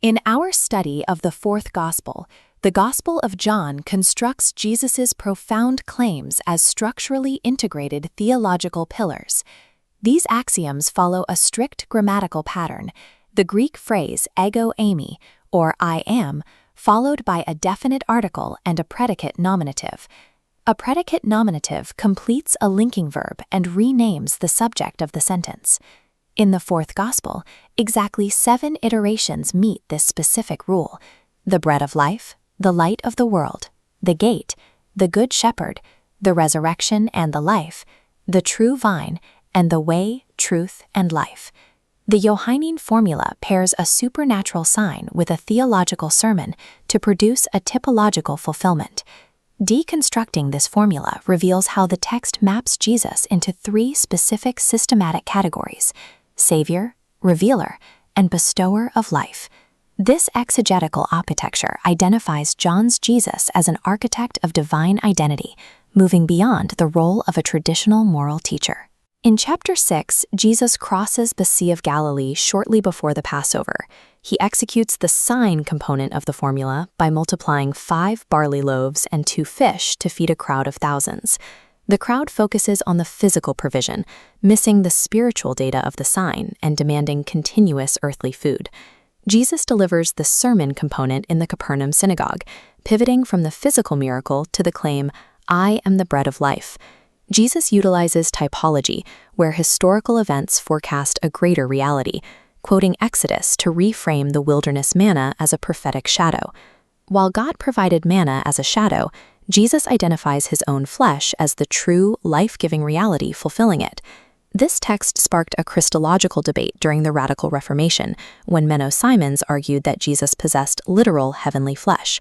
In our study of the fourth gospel, the Gospel of John constructs Jesus' profound claims as structurally integrated theological pillars. These axioms follow a strict grammatical pattern, the Greek phrase ego eimi, or I am, followed by a definite article and a predicate nominative. A predicate nominative completes a linking verb and renames the subject of the sentence. In the fourth gospel, exactly 7 iterations meet this specific rule: the bread of life, the light of the world, the gate, the good shepherd, the resurrection and the life, the true vine, and the way, truth, and life. The Johannine formula pairs a supernatural sign with a theological sermon to produce a typological fulfillment. Deconstructing this formula reveals how the text maps Jesus into 3 specific systematic categories: Savior, Revealer, and Bestower of life. This exegetical architecture identifies John's Jesus as an architect of divine identity, moving beyond the role of a traditional moral teacher. In chapter 6, Jesus crosses the Sea of Galilee shortly before the Passover. He executes the sign component of the formula by multiplying 5 barley loaves and 2 fish to feed a crowd of thousands. The crowd focuses on the physical provision, missing the spiritual data of the sign and demanding continuous earthly food. Jesus delivers the sermon component in the Capernaum synagogue, pivoting from the physical miracle to the claim, "I am the bread of life." Jesus utilizes typology, where historical events forecast a greater reality, quoting Exodus to reframe the wilderness manna as a prophetic shadow. While God provided manna as a shadow, Jesus identifies his own flesh as the true, life-giving reality fulfilling it. This text sparked a Christological debate during the Radical Reformation, when Menno Simons argued that Jesus possessed literal heavenly flesh.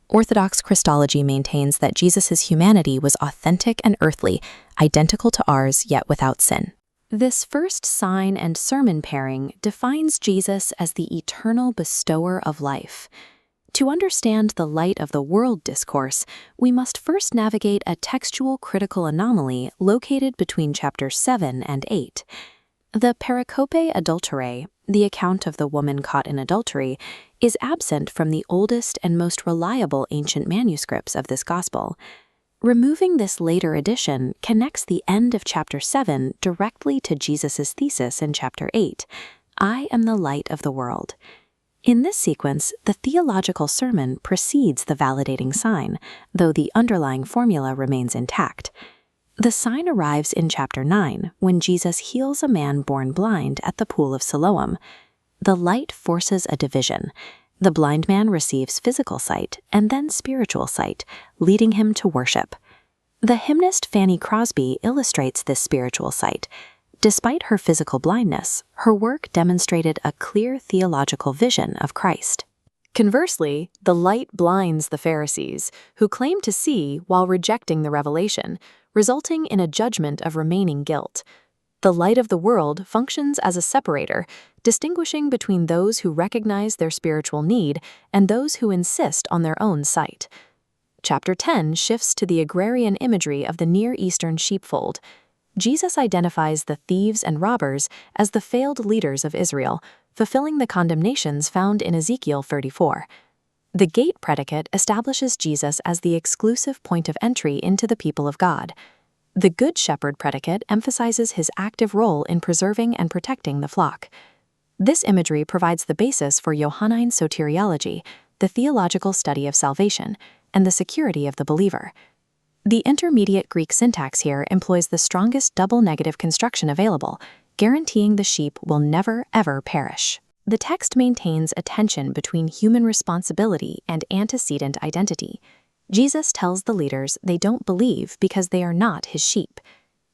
Orthodox Christology maintains that Jesus' humanity was authentic and earthly, identical to ours yet without sin. This first sign and sermon pairing defines Jesus as the eternal bestower of life. To understand the light of the world discourse, we must first navigate a textual critical anomaly located between chapters 7 and 8. The pericope adulterae, the account of the woman caught in adultery, is absent from the oldest and most reliable ancient manuscripts of this gospel. Removing this later addition connects the end of chapter 7 directly to Jesus' thesis in chapter 8, "I am the light of the world." In this sequence, the theological sermon precedes the validating sign, though the underlying formula remains intact. The sign arrives in chapter 9, when Jesus heals a man born blind at the pool of Siloam. The light forces a division. The blind man receives physical sight and then spiritual sight, leading him to worship. The hymnist Fanny Crosby illustrates this spiritual sight. Despite her physical blindness, her work demonstrated a clear theological vision of Christ. Conversely, the light blinds the Pharisees, who claim to see while rejecting the revelation, resulting in a judgment of remaining guilt. The light of the world functions as a separator, distinguishing between those who recognize their spiritual need and those who insist on their own sight. Chapter 10 shifts to the agrarian imagery of the Near Eastern sheepfold. Jesus identifies the thieves and robbers as the failed leaders of Israel, fulfilling the condemnations found in Ezekiel 34. The gate predicate establishes Jesus as the exclusive point of entry into the people of God. The Good Shepherd predicate emphasizes his active role in preserving and protecting the flock. This imagery provides the basis for Johannine soteriology, the theological study of salvation, and the security of the believer. The intermediate Greek syntax here employs the strongest double negative construction available, guaranteeing the sheep will never, ever perish. The text maintains a tension between human responsibility and antecedent identity. Jesus tells the leaders they don't believe because they are not his sheep.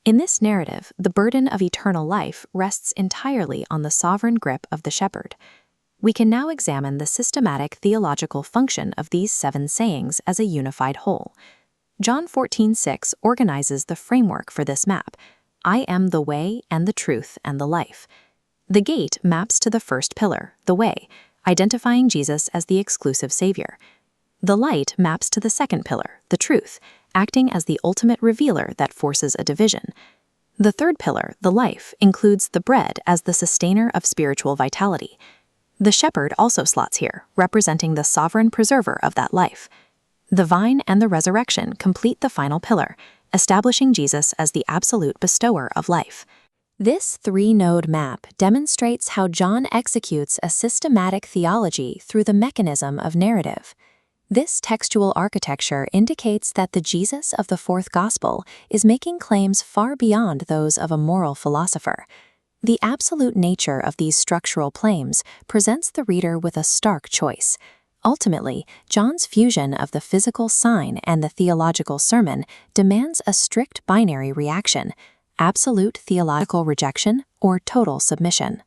In this narrative, the burden of eternal life rests entirely on the sovereign grip of the shepherd. We can now examine the systematic theological function of these 7 sayings as a unified whole. John 14:6 organizes the framework for this map. I am the way and the truth and the life. The gate maps to the first pillar, the way, identifying Jesus as the exclusive Savior. The light maps to the second pillar, the truth, acting as the ultimate revealer that forces a division. The third pillar, the life, includes the bread as the sustainer of spiritual vitality. The shepherd also slots here, representing the sovereign preserver of that life. The vine and the resurrection complete the final pillar, establishing Jesus as the absolute bestower of life. This three-node map demonstrates how John executes a systematic theology through the mechanism of narrative. This textual architecture indicates that the Jesus of the fourth gospel is making claims far beyond those of a moral philosopher. The absolute nature of these structural claims presents the reader with a stark choice. Ultimately, John's fusion of the physical sign and the theological sermon demands a strict binary reaction: absolute theological rejection or total submission.